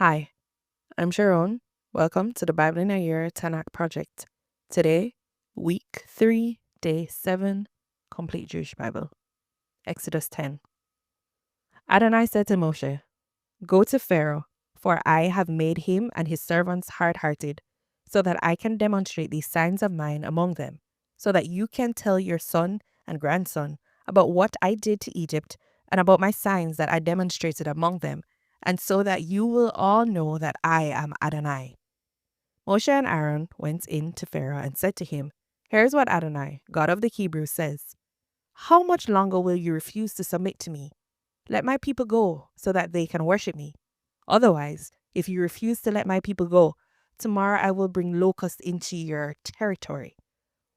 Hi, I'm Sharone. Welcome to the Bible in a Year Tanakh Project. Today, week 3, day 7, complete Jewish Bible. Exodus 10. Adonai said to Moshe, "Go to Pharaoh, for I have made him and his servants hard-hearted, so that I can demonstrate these signs of mine among them, so that you can tell your son and grandson about what I did to Egypt and about my signs that I demonstrated among them, and so that you will all know that I am Adonai." Moshe and Aaron went in to Pharaoh and said to him, "Here's what Adonai, God of the Hebrews, says. How much longer will you refuse to submit to me? Let my people go so that they can worship me. Otherwise, if you refuse to let my people go, tomorrow I will bring locusts into your territory.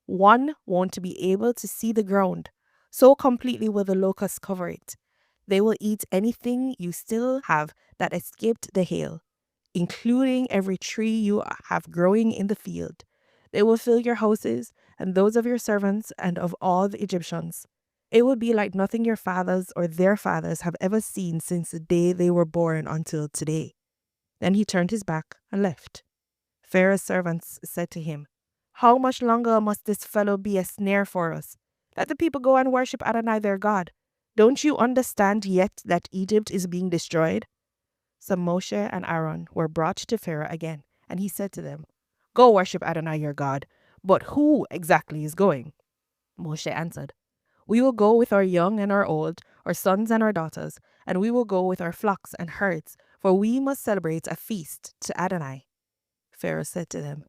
One won't be able to see the ground, so completely will the locusts cover it. They will eat anything you still have that escaped the hail, including every tree you have growing in the field. They will fill your houses and those of your servants and of all the Egyptians. It will be like nothing your fathers or their fathers have ever seen since the day they were born until today." Then he turned his back and left. Pharaoh's servants said to him, "How much longer must this fellow be a snare for us? Let the people go and worship Adonai their God. Don't you understand yet that Egypt is being destroyed?" So Moshe and Aaron were brought to Pharaoh again, and he said to them, "Go worship Adonai your God. But who exactly is going?" Moshe answered, "We will go with our young and our old, our sons and our daughters, and we will go with our flocks and herds, for we must celebrate a feast to Adonai." Pharaoh said to them,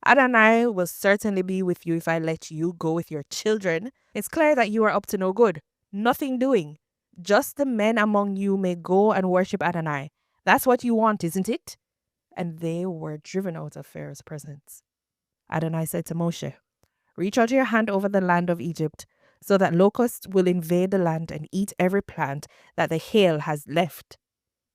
"Adonai will certainly be with you if I let you go with your children. It's clear that you are up to no good, nothing doing. Just the men among you may go and worship Adonai. That's what you want, isn't it?" And they were driven out of Pharaoh's presence. Adonai said to Moshe, "Reach out your hand over the land of Egypt, so that locusts will invade the land and eat every plant that the hail has left."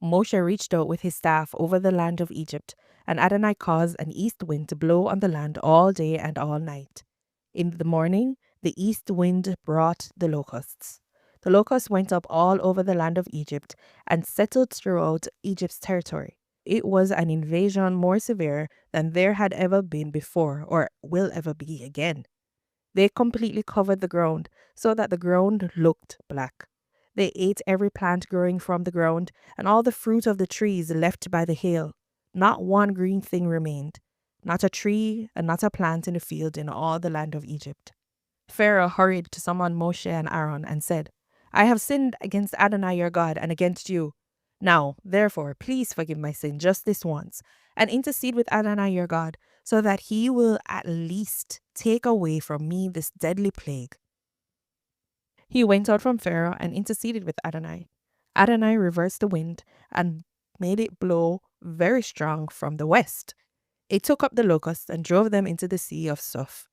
Moshe reached out with his staff over the land of Egypt, and Adonai caused an east wind to blow on the land all day and all night. In the morning, the east wind brought the locusts. The locusts went up all over the land of Egypt and settled throughout Egypt's territory. It was an invasion more severe than there had ever been before or will ever be again. They completely covered the ground so that the ground looked black. They ate every plant growing from the ground and all the fruit of the trees left by the hail. Not one green thing remained, not a tree and not a plant in the field in all the land of Egypt. Pharaoh hurried to summon Moshe and Aaron and said, "I have sinned against Adonai your God and against you. Now, therefore, please forgive my sin just this once and intercede with Adonai your God so that he will at least take away from me this deadly plague." He went out from Pharaoh and interceded with Adonai. Adonai reversed the wind and made it blow very strong from the west. It took up the locusts and drove them into the sea of Suf.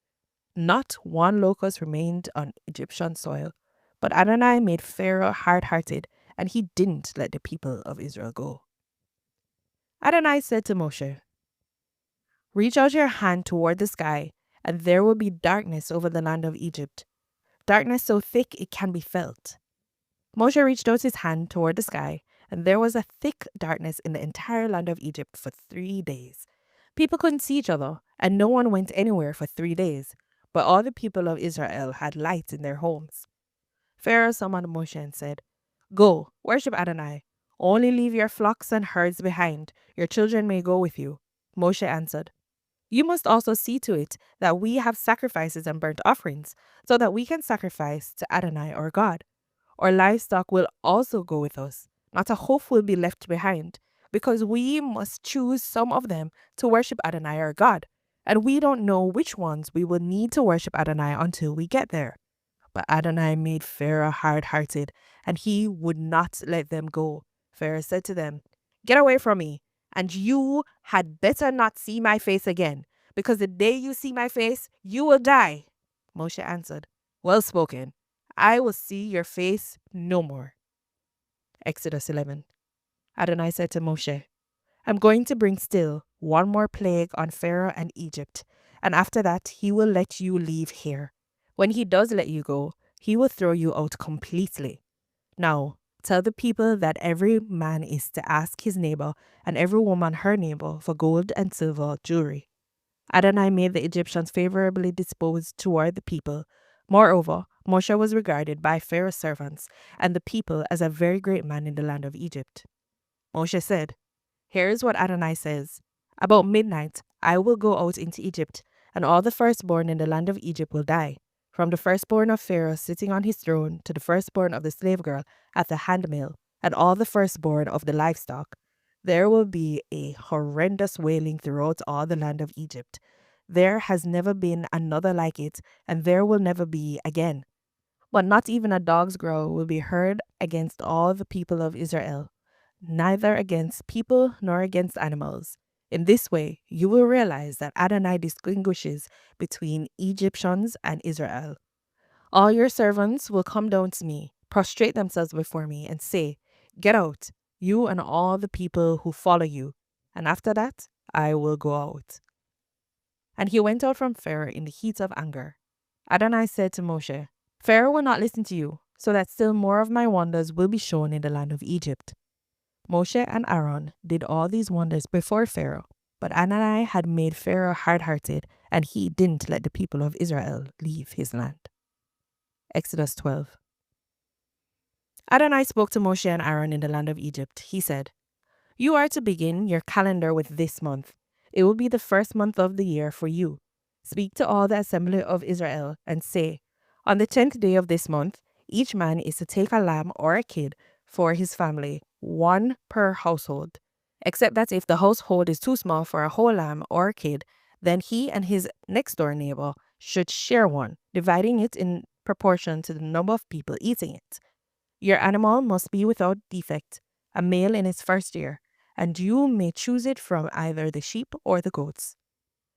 Not one locust remained on Egyptian soil, but Adonai made Pharaoh hard-hearted, and he didn't let the people of Israel go. Adonai said to Moshe, "Reach out your hand toward the sky, and there will be darkness over the land of Egypt, darkness so thick it can be felt." Moshe reached out his hand toward the sky, and there was a thick darkness in the entire land of Egypt for 3 days. People couldn't see each other, and no one went anywhere for 3 days, but all the people of Israel had lights in their homes. Pharaoh summoned Moshe and said, "Go, worship Adonai. Only leave your flocks and herds behind. Your children may go with you." Moshe answered, "You must also see to it that we have sacrifices and burnt offerings, so that we can sacrifice to Adonai our God. Our livestock will also go with us. Not a hoof will be left behind, because we must choose some of them to worship Adonai our God, and we don't know which ones we will need to worship Adonai until we get there." But Adonai made Pharaoh hard-hearted, and he would not let them go. Pharaoh said to them, "Get away from me, and you had better not see my face again, because the day you see my face, you will die." Moshe answered, "Well spoken. I will see your face no more." Exodus 11. Adonai said to Moshe, "I'm going to bring still one more plague on Pharaoh and Egypt, and after that he will let you leave here. When he does let you go, he will throw you out completely. Now, Tell the people that every man is to ask his neighbor and every woman her neighbor for gold and silver jewelry. Adonai made the Egyptians favorably disposed toward the people. Moreover, Moshe was regarded by Pharaoh's servants and the people as a very great man in the land of Egypt. Moshe said, "Here is what Adonai says. About midnight I will go out into Egypt, and all the firstborn in the land of Egypt will die, from the firstborn of Pharaoh sitting on his throne to the firstborn of the slave girl at the handmill, and all the firstborn of the livestock. There will be a horrendous wailing throughout all the land of Egypt. There has never been another like it, and there will never be again. But not even a dog's growl will be heard against all the people of Israel, neither against people nor against animals. In this way, you will realize that Adonai distinguishes between Egyptians and Israel. All your servants will come down to me, prostrate themselves before me, and say, 'Get out, you and all the people who follow you.' And after that, I will go out." And he went out from Pharaoh in the heat of anger. Adonai said to Moshe, "Pharaoh will not listen to you, so that still more of my wonders will be shown in the land of Egypt." Moshe and Aaron did all these wonders before Pharaoh, but Adonai had made Pharaoh hard-hearted, and he didn't let the people of Israel leave his land. Exodus 12. Adonai spoke to Moshe and Aaron in the land of Egypt. He said, "You are to begin your calendar with this month. It will be the first month of the year for you. Speak to all the assembly of Israel and say, 'On the 10th day of this month, each man is to take a lamb or a kid for his family, one per household. Except that if the household is too small for a whole lamb or a kid, then he and his next door neighbor should share one, dividing it in proportion to the number of people eating it. Your animal must be without defect, a male in its first year, and you may choose it from either the sheep or the goats.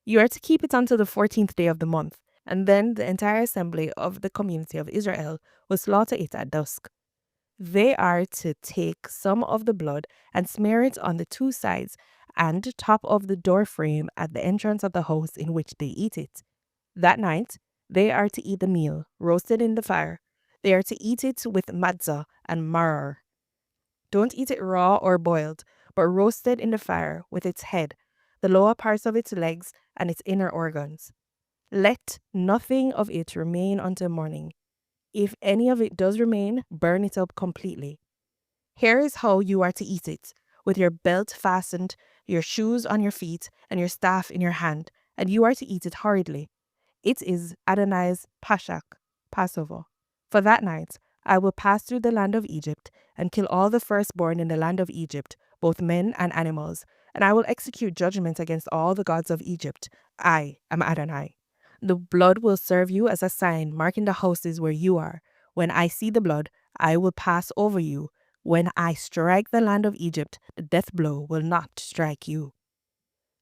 You are to keep it until the 14th day of the month, and then the entire assembly of the community of Israel will slaughter it at dusk. They are to take some of the blood and smear it on the two sides and top of the door frame at the entrance of the house in which they eat it. That night, they are to eat the meal, roasted in the fire. They are to eat it with matzah and maror. Don't eat it raw or boiled, but roasted in the fire with its head, the lower parts of its legs, and its inner organs. Let nothing of it remain until morning. If any of it does remain, burn it up completely. Here is how you are to eat it, with your belt fastened, your shoes on your feet, and your staff in your hand, and you are to eat it hurriedly. It is Adonai's Pashak, Passover. For that night I will pass through the land of Egypt and kill all the firstborn in the land of Egypt, both men and animals, and I will execute judgment against all the gods of Egypt. I am Adonai. The blood will serve you as a sign marking the houses where you are. When I see the blood, I will pass over you. When I strike the land of Egypt, the death blow will not strike you.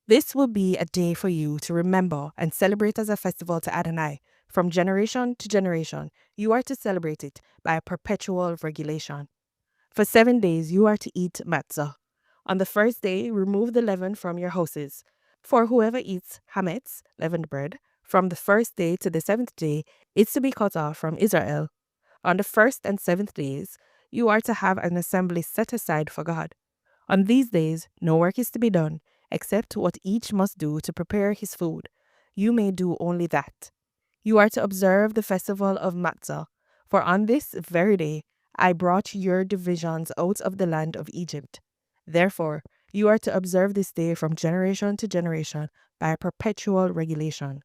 This will be a day for you to remember and celebrate as a festival to Adonai. From generation to generation, you are to celebrate it by a perpetual regulation. For 7 days you are to eat matzah. On the first day, remove the leaven from your houses. For whoever eats hametz, leavened bread, from the first day to the 7th day, is to be cut off from Israel. On the 1st and 7th days, you are to have an assembly set aside for God. On these days, no work is to be done, except what each must do to prepare his food. You may do only that. You are to observe the festival of Matzah, for on this very day I brought your divisions out of the land of Egypt. Therefore, you are to observe this day from generation to generation by a perpetual regulation.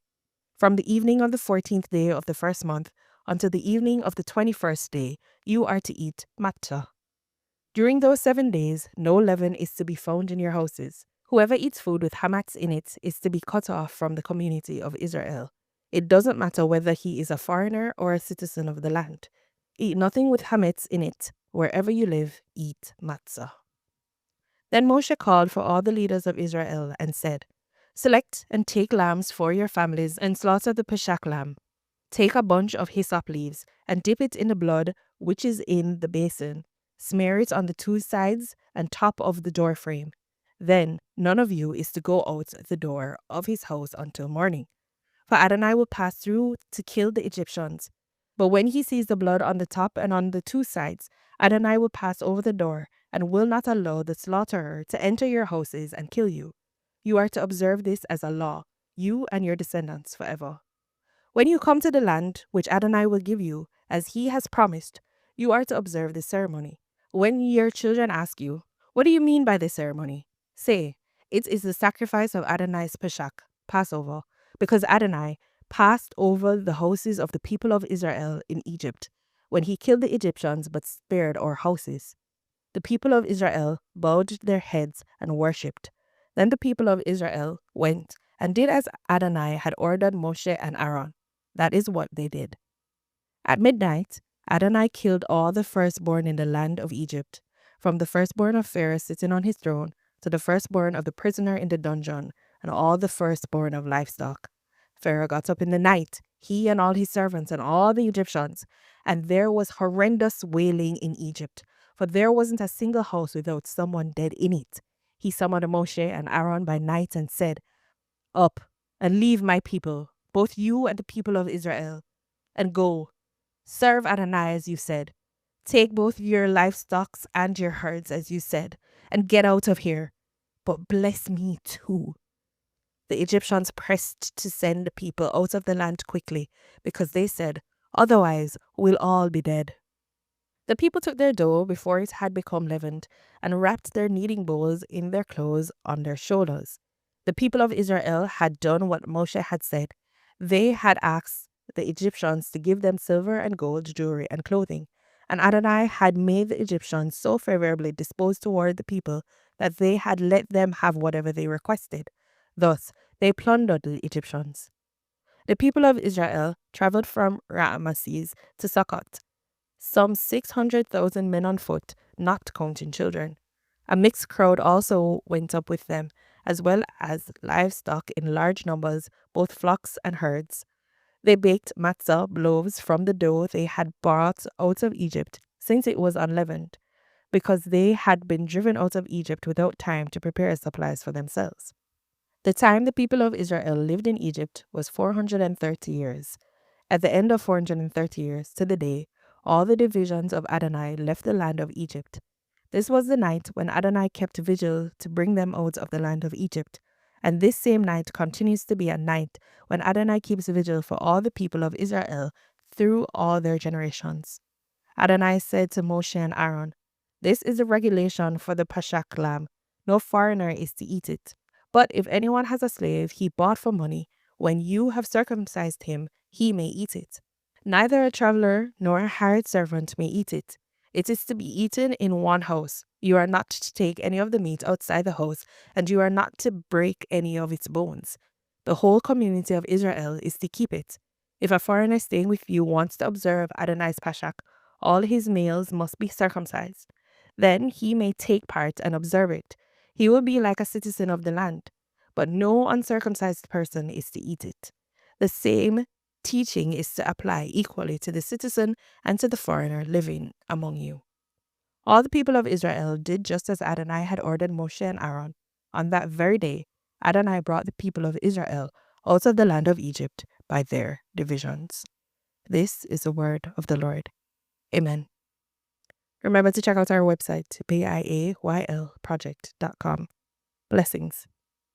From the evening of the 14th day of the first month until the evening of the 21st day, you are to eat matzah. During those 7 days, no leaven is to be found in your houses. Whoever eats food with hametz in it is to be cut off from the community of Israel. It doesn't matter whether he is a foreigner or a citizen of the land. Eat nothing with hametz in it. Wherever you live, eat matzah. Then Moshe called for all the leaders of Israel and said, "Select and take lambs for your families and slaughter the Peshach lamb. Take a bunch of hyssop leaves and dip it in the blood which is in the basin. Smear it on the two sides and top of the door frame. Then none of you is to go out the door of his house until morning. For Adonai will pass through to kill the Egyptians. But when he sees the blood on the top and on the two sides, Adonai will pass over the door and will not allow the slaughterer to enter your houses and kill you. You are to observe this as a law, you and your descendants forever. When you come to the land which Adonai will give you, as he has promised, you are to observe this ceremony. When your children ask you, "What do you mean by this ceremony?" say, "It is the sacrifice of Adonai's Pesach, Passover, because Adonai passed over the houses of the people of Israel in Egypt, when he killed the Egyptians but spared our houses." The people of Israel bowed their heads and worshipped. Then the people of Israel went and did as Adonai had ordered Moshe and Aaron. That is what they did. At midnight, Adonai killed all the firstborn in the land of Egypt, from the firstborn of Pharaoh sitting on his throne to the firstborn of the prisoner in the dungeon, and all the firstborn of livestock. Pharaoh got up in the night, he and all his servants and all the Egyptians, and there was horrendous wailing in Egypt, for there wasn't a single house without someone dead in it. He summoned Moshe and Aaron by night and said, "Up and leave my people, both you and the people of Israel, and go. Serve Adonai as you said. Take both your livestock and your herds as you said, and get out of here. But bless me too." The Egyptians pressed to send the people out of the land quickly, because they said, "Otherwise we'll all be dead." The people took their dough before it had become leavened, and wrapped their kneading bowls in their clothes on their shoulders. The people of Israel had done what Moshe had said. They had asked the Egyptians to give them silver and gold, jewelry, and clothing. And Adonai had made the Egyptians so favorably disposed toward the people that they had let them have whatever they requested. Thus, they plundered the Egyptians. The people of Israel traveled from Ramesses to Succoth, some 600,000 men on foot, not counting children. A mixed crowd also went up with them, as well as livestock in large numbers, both flocks and herds. They baked matzah loaves from the dough they had brought out of Egypt, since it was unleavened, because they had been driven out of Egypt without time to prepare supplies for themselves. The time the people of Israel lived in Egypt was 430 years. At the end of 430 years, to the day, all the divisions of Adonai left the land of Egypt. This was the night when Adonai kept vigil to bring them out of the land of Egypt. And this same night continues to be a night when Adonai keeps vigil for all the people of Israel through all their generations. Adonai said to Moshe and Aaron, "This is the regulation for the Pashak lamb. No foreigner is to eat it. But if anyone has a slave he bought for money, when you have circumcised him, he may eat it. Neither a traveler nor a hired servant may eat it. It is to be eaten in one house. You are not to take any of the meat outside the house, and you are not to break any of its bones. The whole community of Israel is to keep it. If a foreigner staying with you wants to observe Adonai's Pashak, all his males must be circumcised. Then he may take part and observe it. He will be like a citizen of the land, but no uncircumcised person is to eat it. The same teaching is to apply equally to the citizen and to the foreigner living among you. All the people of Israel did just as Adonai had ordered Moshe and Aaron. On that very day, Adonai brought the people of Israel out of the land of Egypt by their divisions. This is the word of the Lord. Amen. Remember to check out our website, Biayl.Project.com. Blessings.